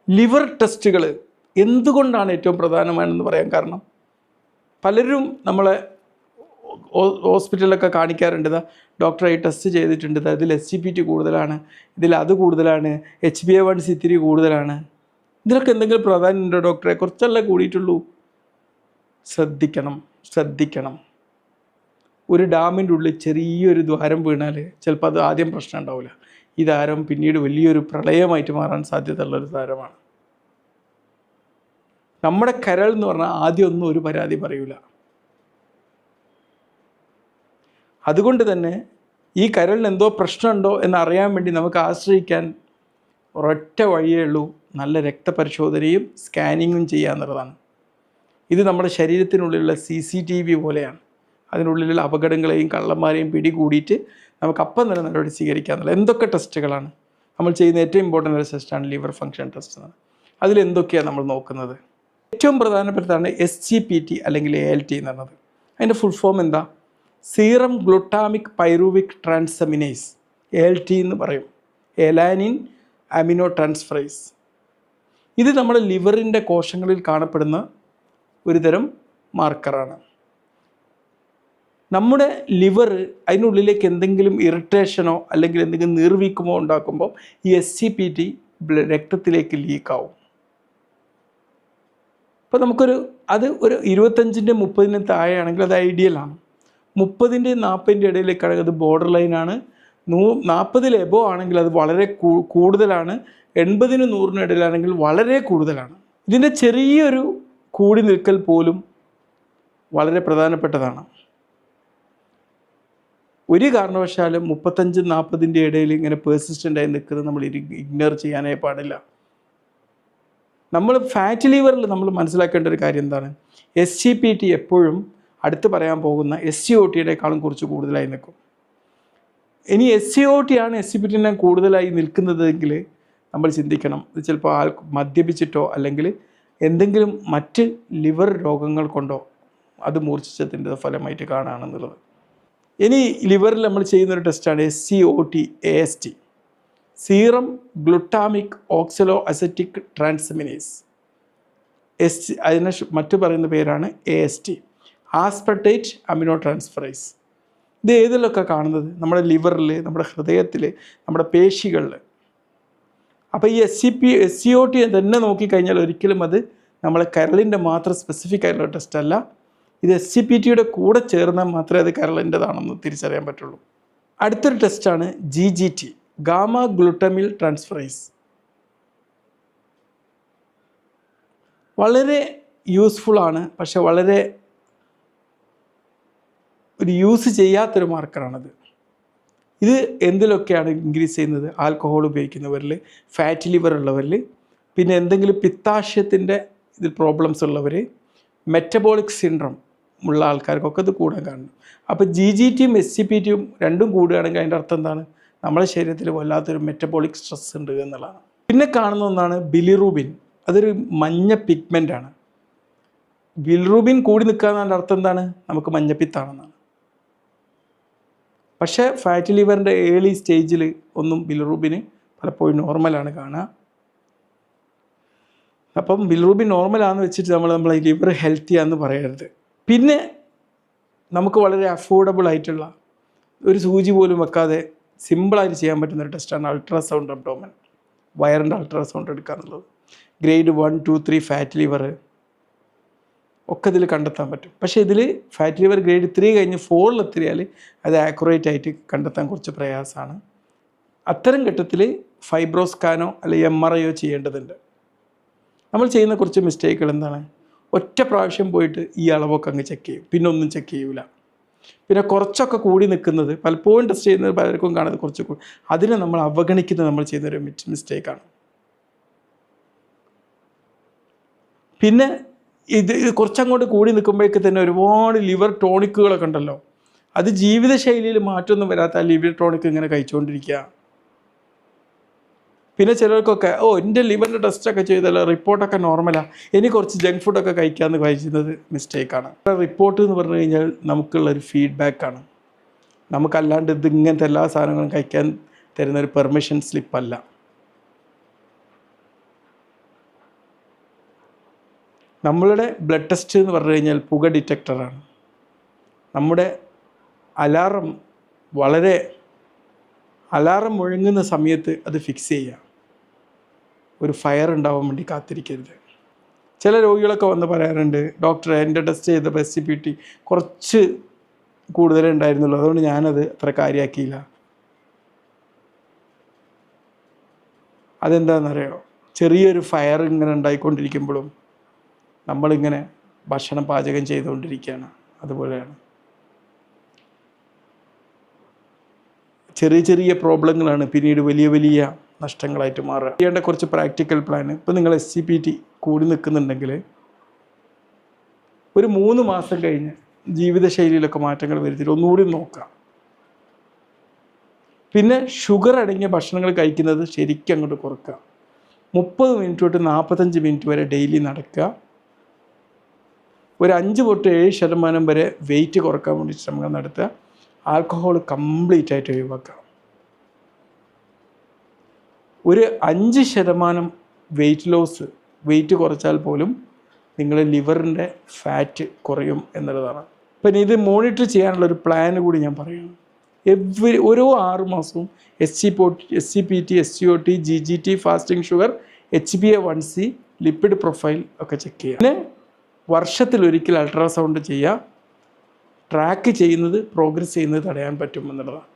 Liver ടെസ്റ്റുകൾ എന്തുകൊണ്ടാണ് ഏറ്റവും പ്രധാനമാണെന്ന് പറയാൻ കാരണം, പലരും നമ്മളെ ഹോസ്പിറ്റലിലൊക്കെ കാണിക്കാറുണ്ട്, ഡോക്ടറായി ടെസ്റ്റ് ചെയ്തിട്ടുണ്ട്, ഇതിൽ SGPT കൂടുതലാണ്, ഇതിൽ അത് കൂടുതലാണ്, HbA1c ഇത്തിരി കൂടുതലാണ്. ഇതിലൊക്കെ എന്തെങ്കിലും പ്രാധാന്യമുണ്ടോ ഡോക്ടറെ? കുറച്ചല്ലേ കൂടിയിട്ടുള്ളൂ. ശ്രദ്ധിക്കണം. ഒരു ഡാമിൻ്റെ ഉള്ളിൽ ചെറിയൊരു ദ്വാരം വീണാൽ ചിലപ്പോൾ അത് ആദ്യം പ്രശ്നം ഉണ്ടാവില്ല. ഈ ദ്വാരം പിന്നീട് വലിയൊരു പ്രളയമായിട്ട് മാറാൻ സാധ്യതയുള്ളൊരു ദ്വാരമാണ്. നമ്മുടെ കരൾ എന്ന് പറഞ്ഞാൽ ആദ്യമൊന്നും ഒരു പരാതി പറയൂല. അതുകൊണ്ട് തന്നെ ഈ കരളിന് എന്തോ പ്രശ്നമുണ്ടോ എന്നറിയാൻ വേണ്ടി നമുക്ക് ആശ്രയിക്കാൻ ഒരൊറ്റ വഴിയേ ഉള്ളൂ, നല്ല രക്തപരിശോധനയും സ്കാനിങ്ങും ചെയ്യുക എന്നുള്ളതാണ്. ഇത് നമ്മുടെ ശരീരത്തിനുള്ളിലുള്ള CCTV പോലെയാണ്. അതിനുള്ളിലുള്ള അപകടങ്ങളെയും കള്ളന്മാരെയും പിടികൂടിയിട്ട് നമുക്ക് അപ്പം തന്നെ നടപടി സ്വീകരിക്കാമെന്നുള്ള എന്തൊക്കെ ടെസ്റ്റുകളാണ് നമ്മൾ ചെയ്യുന്ന ഏറ്റവും ഇമ്പോർട്ടൻ്റ് ഒരു ടെസ്റ്റാണ് ലിവർ ഫങ്ഷൻ ടെസ്റ്റ്. അതിലെന്തൊക്കെയാണ് നമ്മൾ നോക്കുന്നത്? ഏറ്റവും പ്രധാനപ്പെട്ടതാണ് SGPT അല്ലെങ്കിൽ ALT എന്ന് പറഞ്ഞത്. അതിൻ്റെ ഫുൾ ഫോം എന്താ? സീറം ഗ്ലൂട്ടാമിക് പൈറുവിക് ട്രാൻസമിനേസ്, ALT എന്ന് പറയും, എലാനിൻ അമിനോ ട്രാൻസ്ഫറേസ്. ഇത് നമ്മുടെ ലിവറിൻ്റെ കോശങ്ങളിൽ കാണപ്പെടുന്ന ഒരു തരം മാർക്കറാണ്. നമ്മുടെ ലിവർ അതിനുള്ളിലേക്ക് എന്തെങ്കിലും ഇറിറ്റേഷനോ അല്ലെങ്കിൽ എന്തെങ്കിലും നീർവീക്കമോ ഉണ്ടാക്കുമ്പോൾ ഈ SGPT രക്തത്തിലേക്ക് ലീക്കാവും. അപ്പോൾ അത് ഒരു 25-ൻ്റെ 30-ന് താഴെയാണെങ്കിൽ അത് ഐഡിയലാണ്. 30-ൻ്റെയും 40-ൻ്റെ ഇടയിലേക്കാണെങ്കിൽ അത് ബോർഡർ ലൈനാണ്. 40-ൽ എബോ ആണെങ്കിൽ അത് വളരെ കൂടുതലാണ്. 80-നും 100-നും ഇടയിലാണെങ്കിൽ വളരെ കൂടുതലാണ്. ഇതിൻ്റെ ചെറിയൊരു കൂടി നിൽക്കൽ പോലും വളരെ പ്രധാനപ്പെട്ടതാണ്. ഒരു കാരണവശാലും 35-40-ൻ്റെ ഇടയിൽ ഇങ്ങനെ പേഴ്സിസ്റ്റൻ്റായി നിൽക്കുന്നത് നമ്മൾ ഇഗ്നോർ ചെയ്യാനേ പാടില്ല. നമ്മൾ ഫാറ്റ് ലിവറിൽ നമ്മൾ മനസ്സിലാക്കേണ്ട ഒരു കാര്യം എന്താണ്? SGPT എപ്പോഴും അടുത്ത് പറയാൻ പോകുന്ന SCOT-യേക്കാളും കുറച്ച് കൂടുതലായി നിൽക്കും. ഇനി SCOT ആണ് SGPT-നെ കൂടുതലായി നിൽക്കുന്നതെങ്കിൽ നമ്മൾ ചിന്തിക്കണം, ഇത് ചിലപ്പോൾ മദ്യപിച്ചിട്ടോ അല്ലെങ്കിൽ എന്തെങ്കിലും മറ്റ് ലിവർ രോഗങ്ങൾ കൊണ്ടോ അത് മൂർച്ഛിച്ചതിൻ്റെ ഫലമായിട്ട് കാണുകയാണെന്നുള്ളത്. ഇനി ലിവറിൽ നമ്മൾ ചെയ്യുന്നൊരു ടെസ്റ്റാണ് SCOT-AST, serum glutamic oxaloacetic transaminase. അതിനെ മറ്റു പറയുന്ന പേരാണ് AST, ആസ്പർട്ടേറ്റ് അമിനോ ട്രാൻസ്ഫറേസ്. ഇത് ഏതിലൊക്കെ കാണുന്നത്? നമ്മുടെ ലിവറിൽ, നമ്മുടെ ഹൃദയത്തിൽ, നമ്മുടെ പേശികളിൽ. അപ്പോൾ ഈ SCOT തന്നെ നോക്കിക്കഴിഞ്ഞാൽ ഒരിക്കലും അത് നമ്മളെ കരളിൻ്റെ മാത്രം സ്പെസിഫിക് ആയിട്ടുള്ള ടെസ്റ്റ് അല്ല. ഇത് SGPT-യുടെ കൂടെ ചേർന്നാൽ മാത്രമേ അത് കരളിൻ്റെതാണെന്ന് തിരിച്ചറിയാൻ പറ്റുള്ളൂ. അടുത്തൊരു ടെസ്റ്റാണ് GGT, ഗാമ ഗ്ലൂട്ടമിൽ ട്രാൻസ്ഫറേസ്. വളരെ യൂസ്ഫുള്ളാണ്, പക്ഷെ വളരെ ഒരു യൂസ് ചെയ്യാത്തൊരു മാർക്കറാണത്. ഇത് എന്തിലൊക്കെയാണ് ഇൻക്രീസ് ചെയ്യുന്നത്? ആൽക്കഹോൾ ഉപയോഗിക്കുന്നവരിൽ, ഫാറ്റ് ലിവർ ഉള്ളവരിൽ, പിന്നെ എന്തെങ്കിലും പിത്താശയത്തിൻ്റെ ഇതിൽ പ്രോബ്ലംസ് ഉള്ളവർ, മെറ്റബോളിക് സിൻഡ്രോം ഉള്ള ആൾക്കാർക്കൊക്കെ ഇത് കൂടാൻ കാണുന്നു. അപ്പോൾ GGT-യും SGPT-യും രണ്ടും കൂടുകയാണെങ്കിൽ അതിൻ്റെ അർത്ഥം എന്താണ്? നമ്മുടെ ശരീരത്തിൽ വല്ലാത്തൊരു മെറ്റബോളിക് സ്ട്രെസ് ഉണ്ട് എന്നുള്ളതാണ്. പിന്നെ കാണുന്ന ഒന്നാണ് ബിലിറൂബിൻ. അതൊരു മഞ്ഞ പിഗ്മെൻ്റാണ്. ബിലിറൂബിൻ കൂടി നിൽക്കുക എന്നതിൻ്റെ അർത്ഥം എന്താണ്? നമുക്ക് മഞ്ഞപ്പിത്താണെന്നാണ്. പക്ഷേ ഫാറ്റ് ലിവറിൻ്റെ ഏർലി സ്റ്റേജിൽ ഒന്നും ബിലിറൂബിന് പലപ്പോഴും നോർമലാണ് കാണുക. അപ്പം ബിലിറൂബിൻ നോർമലാണെന്ന് വെച്ചിട്ട് നമ്മളെ ലിവർ ഹെൽത്തിയാണെന്ന് പറയരുത്. പിന്നെ നമുക്ക് വളരെ അഫോർഡബിൾ ആയിട്ടുള്ള ഒരു സൂചി പോലും വെക്കാതെ സിമ്പിളായിട്ട് ചെയ്യാൻ പറ്റുന്നൊരു ടെസ്റ്റാണ് അൾട്രാസൗണ്ട് അബ്ഡോമൻ, വയറിൻ്റെ അൾട്രാസൗണ്ട് എടുക്കുക എന്നുള്ളത്. ഗ്രേഡ് 1, 2, 3 ഫാറ്റ് ലിവർ ഒക്കെ ഇതിൽ കണ്ടെത്താൻ പറ്റും. പക്ഷേ ഇതിൽ ഫാറ്റ് ലിവർ ഗ്രേഡ് 3 കഴിഞ്ഞ് 4-ലെത്തിയാൽ അത് ആക്യുറേറ്റ് ആയിട്ട് കണ്ടെത്താൻ കുറച്ച് പ്രയാസമാണ്. അത്തരം ഘട്ടത്തിൽ ഫൈബ്രോസ്കാനോ അല്ലെങ്കിൽ MRI-യോ ചെയ്യേണ്ടതുണ്ട്. നമ്മൾ ചെയ്യുന്ന കുറച്ച് മിസ്റ്റേക്കുകൾ എന്താണ്? ഒറ്റ പ്രാവശ്യം പോയിട്ട് ഈ അളവൊക്കെ അങ്ങ് ചെക്ക് ചെയ്യും, പിന്നെ ഒന്നും ചെക്ക് ചെയ്യൂല. പിന്നെ കുറച്ചൊക്കെ കൂടി നിൽക്കുന്നത് പലപ്പോഴും ടെസ്റ്റ് ചെയ്യുന്നത് പലർക്കും കാണുന്നത് കുറച്ച് കൂടി, അതിനെ നമ്മൾ അവഗണിക്കുന്നത് നമ്മൾ ചെയ്യുന്നൊരു മിസ്റ്റേക്കാണ്. പിന്നെ ഇത് കുറച്ചങ്ങോട്ട് കൂടി നിൽക്കുമ്പോഴേക്ക് തന്നെ ഒരുപാട് ലിവർ ടോണിക്കുകളൊക്കെ ഉണ്ടല്ലോ. അത് ജീവിതശൈലിയിൽ മാറ്റമൊന്നും വരാത്ത ലിവർ ടോണിക് ഇങ്ങനെ കഴിച്ചുകൊണ്ടിരിക്കുക. പിന്നെ ചിലർക്കൊക്കെ എൻ്റെ ലിവറിൻ്റെ ടെസ്റ്റൊക്കെ ചെയ്തല്ലോ, റിപ്പോർട്ടൊക്കെ നോർമലാണ്, ഇനി കുറച്ച് ജങ്ക് ഫുഡൊക്കെ കഴിക്കാമെന്ന് കഴിക്കുന്നത് മിസ്റ്റേക്കാണ്. റിപ്പോർട്ട് എന്ന് പറഞ്ഞു കഴിഞ്ഞാൽ നമുക്കുള്ളൊരു ഫീഡ്ബാക്കാണ്. നമുക്കല്ലാണ്ട് ഇങ്ങനത്തെ എല്ലാ സാധനങ്ങളും കഴിക്കാൻ തരുന്നൊരു പെർമിഷൻ സ്ലിപ്പല്ല. നമ്മളുടെ ബ്ലഡ് ടെസ്റ്റ് എന്ന് പറഞ്ഞു കഴിഞ്ഞാൽ പുക ഡിറ്റക്ടറാണ്. നമ്മുടെ അലാറം അലാറം മുഴങ്ങുന്ന സമയത്ത് അത് ഫിക്സ് ചെയ്യുക. ഒരു ഫയർ ഉണ്ടാവാൻ വേണ്ടി കാത്തിരിക്കരുത്. ചില രോഗികളൊക്കെ വന്ന് പറയാറുണ്ട്, ഡോക്ടറെ എൻ്റെ ടെസ്റ്റ് ചെയ്തപ്പോൾ SCPT കുറച്ച് കൂടുതലേ ഉണ്ടായിരുന്നുള്ളൂ, അതുകൊണ്ട് ഞാനത് അത്ര കാര്യമാക്കിയില്ല. അതെന്താണെന്നറിയോ? ചെറിയൊരു ഫയർ ഇങ്ങനെ ഉണ്ടായിക്കൊണ്ടിരിക്കുമ്പോഴും നമ്മളിങ്ങനെ ഭക്ഷണം പാചകം ചെയ്തുകൊണ്ടിരിക്കുകയാണ്. അതുപോലെയാണ് ചെറിയ ചെറിയ പ്രോബ്ലങ്ങളാണ് പിന്നീട് വലിയ വലിയ നഷ്ടങ്ങളായിട്ട് മാറുക. ചെയ്യേണ്ട കുറച്ച് പ്രാക്ടിക്കൽ പ്ലാൻ. ഇപ്പോൾ നിങ്ങൾ SCPT കൂടി നിൽക്കുന്നുണ്ടെങ്കിൽ ഒരു 3 മാസം കഴിഞ്ഞ് ജീവിതശൈലിയിലൊക്കെ മാറ്റങ്ങൾ വരുത്തിയിട്ട് ഒന്നുകൂടി നോക്കാം. പിന്നെ ഷുഗർ അടങ്ങിയ ഭക്ഷണങ്ങൾ കഴിക്കുന്നത് ശരിക്കും അങ്ങോട്ട് കുറക്കുക. 30 മിനിറ്റ് തൊട്ട് 45 മിനിറ്റ് വരെ ഡെയിലി നടക്കുക. ഒരു 5 തൊട്ട് 7% വരെ വെയിറ്റ് കുറക്കാൻ വേണ്ടി ശ്രമങ്ങൾ നടത്തുക. ആൽക്കഹോൾ കംപ്ലീറ്റ് ആയിട്ട് ഒഴിവാക്കുക. ഒരു 5% വെയിറ്റ് കുറച്ചാൽ പോലും നിങ്ങളുടെ ലിവറിൻ്റെ ഫാറ്റ് കുറയും എന്നുള്ളതാണ്. പിന്നെ ഇത് മോണിറ്റർ ചെയ്യാനുള്ളൊരു പ്ലാൻ കൂടി ഞാൻ പറയുന്നു. ഓരോ 6 മാസവും SCPT, SCOT, GGT, fasting sugar, HbA1c, lipid profile ഒക്കെ ചെക്ക് ചെയ്യുക. പിന്നെ വർഷത്തിലൊരിക്കൽ അൾട്രാസൗണ്ട് ചെയ്യുക. ട്രാക്ക് ചെയ്യുന്നത്, പ്രോഗ്രസ് ചെയ്യുന്നത് തടയാൻ പറ്റും എന്നുള്ളതാണ്.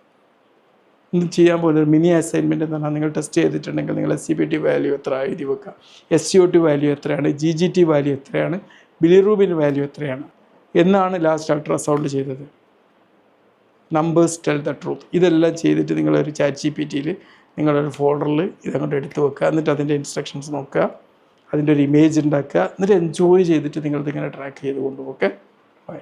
ഇത് ചെയ്യാൻ പോകുന്നത് മിനി അസൈൻമെൻറ്റ് എന്ന് പറഞ്ഞാൽ നിങ്ങൾ ടെസ്റ്റ് ചെയ്തിട്ടുണ്ടെങ്കിൽ നിങ്ങൾ SCPT വാല്യൂ എത്ര എഴുതി വെക്കുക, SCOT വാല്യൂ എത്രയാണ്, GGT വാല്യൂ എത്രയാണ്, ബിലിറൂബിൻ വാല്യൂ എത്രയാണ് എന്നാണ് ലാസ്റ്റ് അൾട്രാസൗണ്ട് ചെയ്തത്. Numbers tell the truth. ഇതെല്ലാം ചെയ്തിട്ട് നിങ്ങളൊരു ChatGPTയിൽ നിങ്ങളൊരു ഫോൾഡറിൽ ഇതങ്ങോട്ട് എടുത്ത് വെക്കുക. എന്നിട്ട് അതിൻ്റെ ഇൻസ്ട്രക്ഷൻസ് നോക്കുക, അതിൻ്റെ ഒരു ഇമേജ് ഉണ്ടാക്കുക, എന്നിട്ട് എൻജോയ് ചെയ്തിട്ട് നിങ്ങളിതിങ്ങനെ ട്രാക്ക് ചെയ്ത് കൊണ്ടുപോകുക. ബൈ.